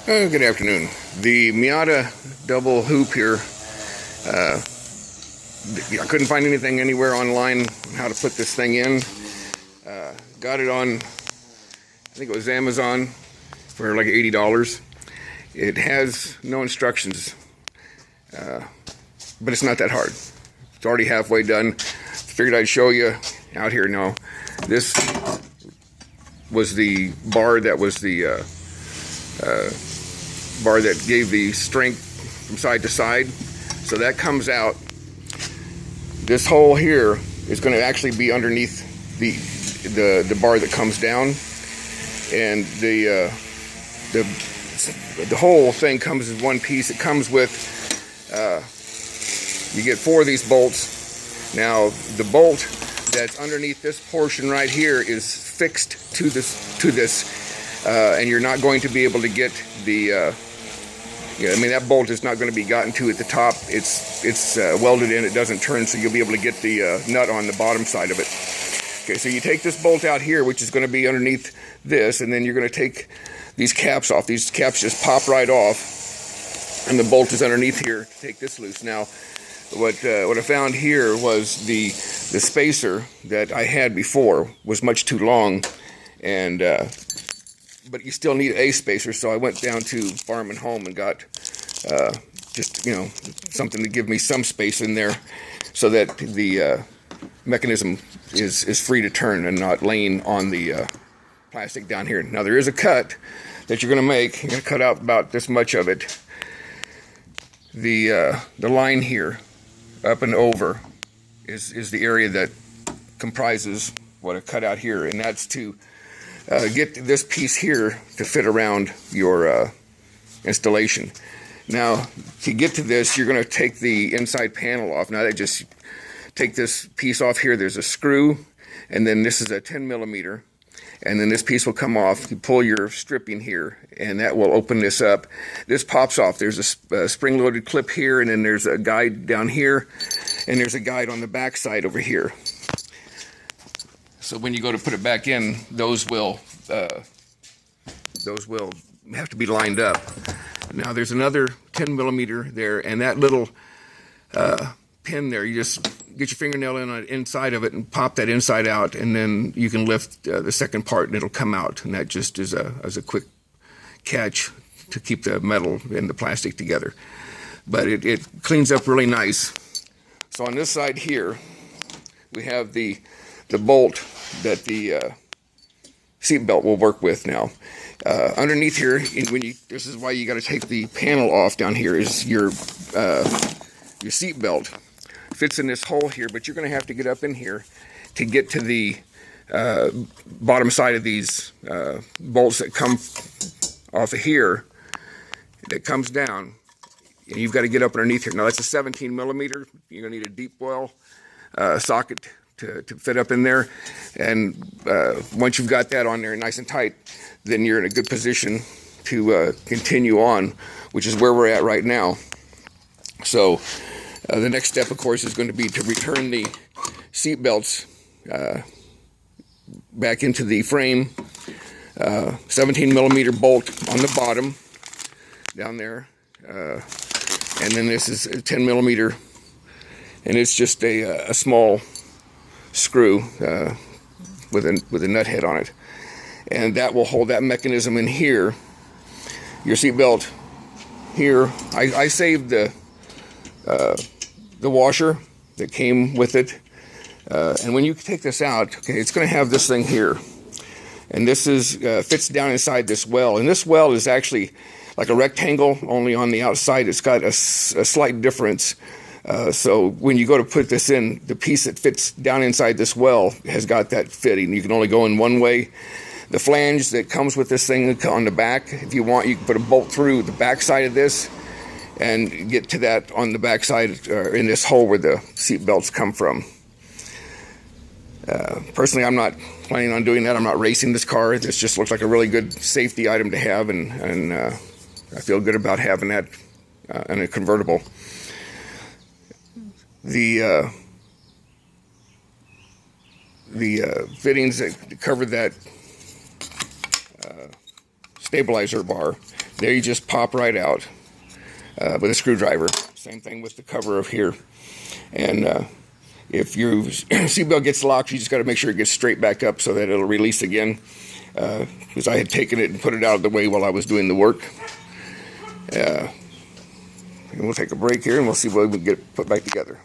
Good afternoon. The Miata double hoop here, I couldn't find anything anywhere online on how to put this thing in. Got it on, I think it was Amazon for like $80. It has no instructions, but it's not that hard. It's already halfway done. Figured I'd show you out here now. This was the bar that was the bar that gave the strength from side to side. So that comes out. This hole here is going to actually be underneath the bar that comes down, and the whole thing comes in one piece. It comes with you get 4 of these bolts. Now the bolt that's underneath this portion right here is fixed to this, and you're not going to be able to get the I mean, that bolt is not going to be gotten to at the top. It's welded in. It doesn't turn, so you'll be able to get the nut on the bottom side of it. Okay, so you take this bolt out here, which is going to be underneath this, and then you're going to take these caps off. These caps just pop right off, and the bolt is underneath here to take this loose. Now, what I found here was the spacer that I had before was much too long, and but you still need a spacer, so I went down to Farm and Home and got just, something to give me some space in there so that the mechanism is free to turn and not laying on the plastic down here. Now there is a cut that you're going to make. You're going to cut out about this much of it. The line here, up and over, is the area that comprises what I cut out here, and that's to get this piece here to fit around your installation. Now, to get to this, you're going to take the inside panel off. Now, they just take this piece off here. There's a screw, and then this is a 10 millimeter, and then this piece will come off. You pull your stripping here, and that will open this up. This pops off. There's a spring-loaded clip here, and then there's a guide down here, and there's a guide on the back side over here. So when you go to put it back in, those will have to be lined up. Now there's another 10 millimeter there, and that little pin there, you just get your fingernail in on the inside of it and pop that inside out, and then you can lift the second part and it'll come out. And that just is a quick catch to keep the metal and the plastic together. But it cleans up really nice. So on this side here, we have the bolt that the seat belt will work with now. Underneath here, this is why you got to take the panel off down here, is your seat belt fits in this hole here, but you're going to have to get up in here to get to the bottom side of these bolts that come off of here, that comes down, and you've got to get up underneath here. Now that's a 17 millimeter. You're going to need a deep well socket to fit up in there, and once you've got that on there nice and tight, then you're in a good position to continue on, which is where we're at right now. So the next step, of course, is going to be to return the seat belts back into the frame. 17 millimeter bolt on the bottom down there, and then this is a 10 millimeter, and it's just a small screw with a nut head on it, and that will hold that mechanism in here. Your seat belt here, I saved the washer that came with it, and when you take this out, okay, it's going to have this thing here, and this is fits down inside this well, and this well is actually like a rectangle, only on the outside it's got a slight difference. So when you go to put this in, the piece that fits down inside this well has got that fitting. You can only go in one way. The flange that comes with this thing on the back, if you want, you can put a bolt through the back side of this and get to that on the back side, in this hole where the seat belts come from. Personally, I'm not planning on doing that. I'm not racing this car. This just looks like a really good safety item to have, and I feel good about having that in a convertible. The fittings that cover that stabilizer bar. There you just pop right out with a screwdriver. Same thing with the cover of here. And if your seatbelt gets locked, you just got to make sure it gets straight back up so that it'll release again. Because I had taken it and put it out of the way while I was doing the work. And we'll take a break here and we'll see what we can get put back together.